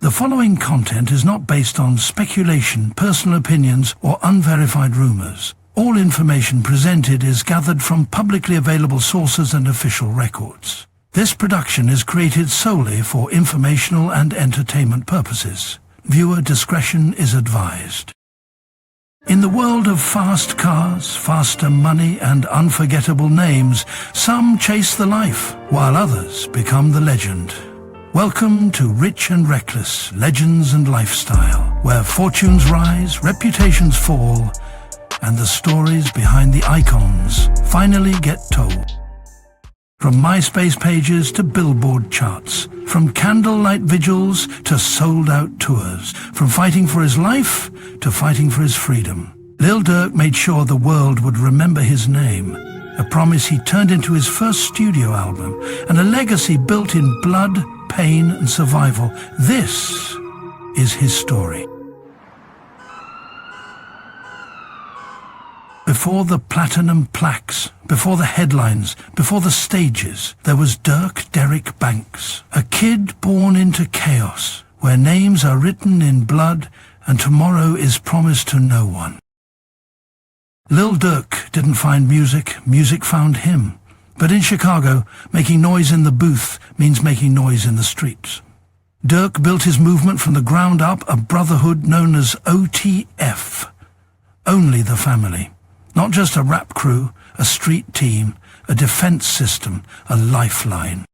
The following content is not based on speculation, personal opinions, or unverified rumors. All information presented is gathered from publicly available sources and official records. This production is created solely for informational and entertainment purposes. Viewer discretion is advised. In the world of fast cars, faster money, and unforgettable names, some chase the life, while others become the legend. Welcome to Rich and Reckless, Legends and Lifestyle, where fortunes rise, reputations fall, and the stories behind the icons finally get told. From MySpace pages to Billboard charts, from candlelight vigils to sold-out tours, from fighting for his life to fighting for his freedom, Lil Durk made sure the world would remember his name, a promise he turned into his first studio album, and a legacy built in blood, pain, and survival. This is his story. Before the platinum plaques, before the headlines, before the stages, there was Durk Derrick Banks, a kid born into chaos, where names are written in blood and tomorrow is promised to no one. Lil Durk didn't find music, music found him. But in Chicago, making noise in the booth means making noise in the streets. Durk built his movement from the ground up, a brotherhood known as OTF. Only the family. Not just a rap crew, a street team, a defense system, a lifeline.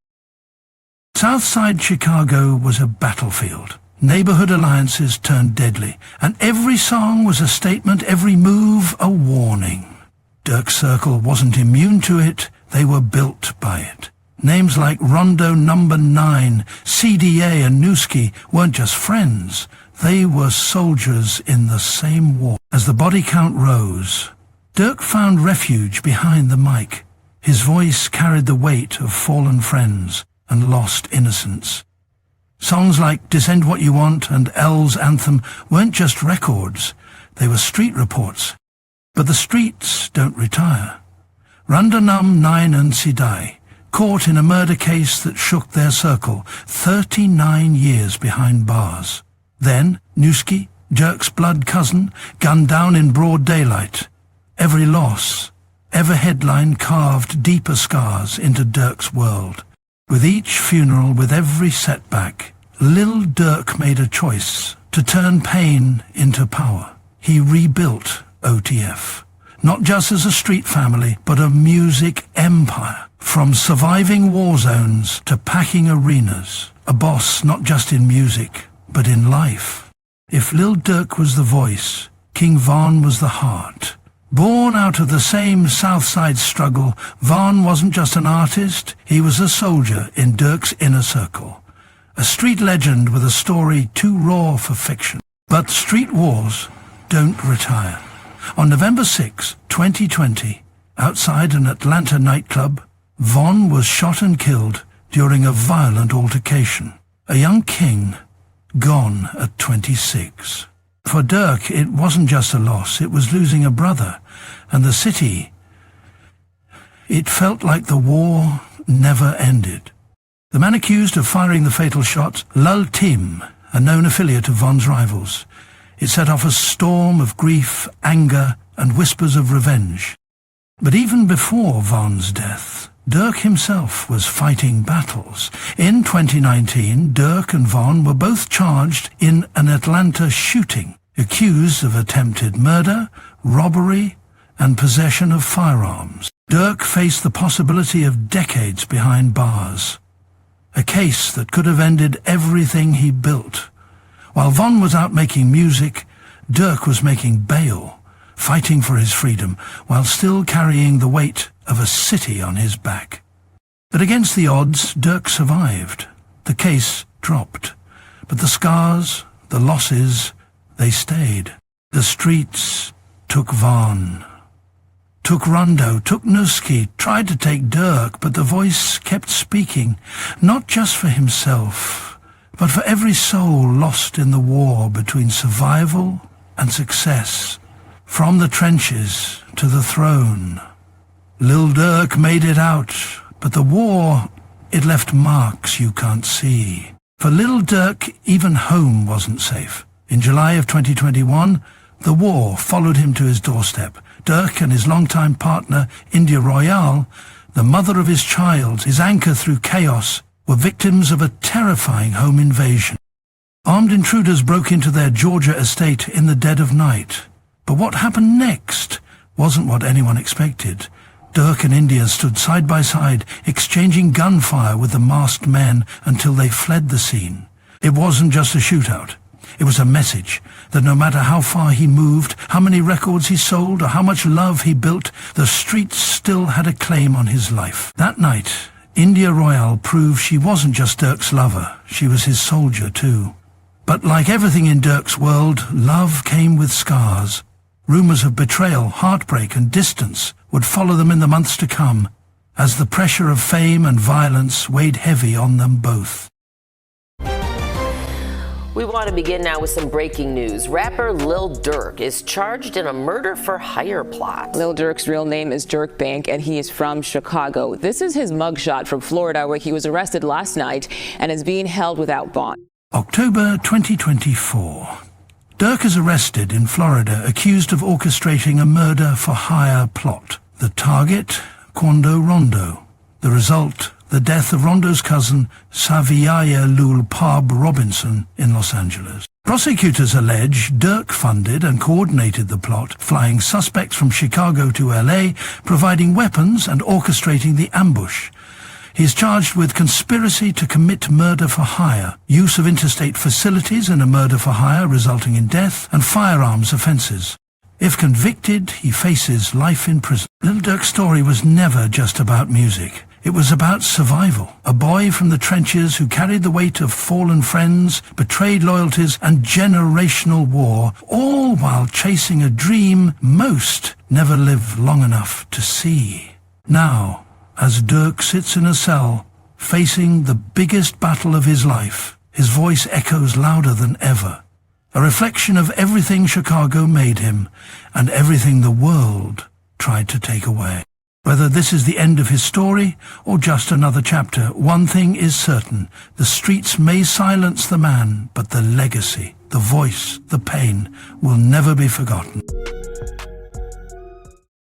Southside Chicago was a battlefield. Neighborhood alliances turned deadly, and every song was a statement, every move a warning. Durk's circle wasn't immune to it, they were built by it. Names like Rondo Number 9, CDA and Newski weren't just friends, they were soldiers in the same war. As the body count rose, Durk found refuge behind the mic. His voice carried the weight of fallen friends and lost innocence. Songs like Descend What You Want and L's Anthem weren't just records, they were street reports. But the streets don't retire. Randanam 9 and Sidai, caught in a murder case that shook their circle, 39 years behind bars. Then Newski, Durk's blood cousin, gunned down in broad daylight. Every loss, every headline carved deeper scars into Durk's world. With each funeral, with every setback, Lil Durk made a choice to turn pain into power. He rebuilt OTF, not just as a street family, but a music empire. From surviving war zones to packing arenas, a boss not just in music, but in life. If Lil Durk was the voice, King Von was the heart. Born out of the same Southside struggle, Von wasn't just an artist, he was a soldier in Durk's inner circle. A street legend with a story too raw for fiction. But street wars don't retire. On November 6, 2020, outside an Atlanta nightclub, Von was shot and killed during a violent altercation. A young king, gone at 26. For Durk, it wasn't just a loss, it was losing a brother. And the city, it felt like the war never ended. The man accused of firing the fatal shot, Lul Tim, a known affiliate of Von's rivals. It set off a storm of grief, anger, and whispers of revenge. But even before Von's death, Durk himself was fighting battles. In 2019, Durk and Von were both charged in an Atlanta shooting, accused of attempted murder, robbery, and possession of firearms. Durk faced the possibility of decades behind bars, a case that could have ended everything he built. While Von was out making music, Durk was making bail, fighting for his freedom, while still carrying the weight of a city on his back. But against the odds, Durk survived. The case dropped. But the scars, the losses, they stayed. The streets took Von, took Rondo, took Newski, tried to take Durk, but the voice kept speaking, not just for himself, but for every soul lost in the war between survival and success. From the trenches to the throne. Lil Durk made it out, but the war, it left marks you can't see. For Lil Durk, even home wasn't safe. In July of 2021, the war followed him to his doorstep. Durk and his longtime partner, India Royale, the mother of his child, his anchor through chaos, were victims of a terrifying home invasion. Armed intruders broke into their Georgia estate in the dead of night. But what happened next wasn't what anyone expected. Durk and India stood side by side, exchanging gunfire with the masked men until they fled the scene. It wasn't just a shootout. It was a message that no matter how far he moved, how many records he sold, or how much love he built, the streets still had a claim on his life. That night, India Royale proved she wasn't just Durk's lover, she was his soldier too. But like everything in Durk's world, love came with scars. Rumors of betrayal, heartbreak and distance would follow them in the months to come, as the pressure of fame and violence weighed heavy on them both. We want to begin now with some breaking news. Rapper Lil Durk is charged in a murder-for-hire plot. Lil Durk's real name is Durk Bank, and he is from Chicago. This is his mugshot from Florida, where he was arrested last night and is being held without bond. October 2024. Durk is arrested in Florida, accused of orchestrating a murder-for-hire plot. The target, Quando Rondo. The result, the death of Rondo's cousin, Saviaya Lul Parb Robinson, in Los Angeles. Prosecutors allege Durk funded and coordinated the plot, flying suspects from Chicago to LA, providing weapons and orchestrating the ambush. He is charged with conspiracy to commit murder for hire, use of interstate facilities in a murder for hire resulting in death, and firearms offenses. If convicted, he faces life in prison. Lil Durk's story was never just about music. It was about survival. A boy from the trenches who carried the weight of fallen friends, betrayed loyalties, and generational war, all while chasing a dream most never lived long enough to see. Now, as Durk sits in a cell, facing the biggest battle of his life, his voice echoes louder than ever. A reflection of everything Chicago made him, and everything the world tried to take away. Whether this is the end of his story, or just another chapter, one thing is certain. The streets may silence the man, but the legacy, the voice, the pain will never be forgotten.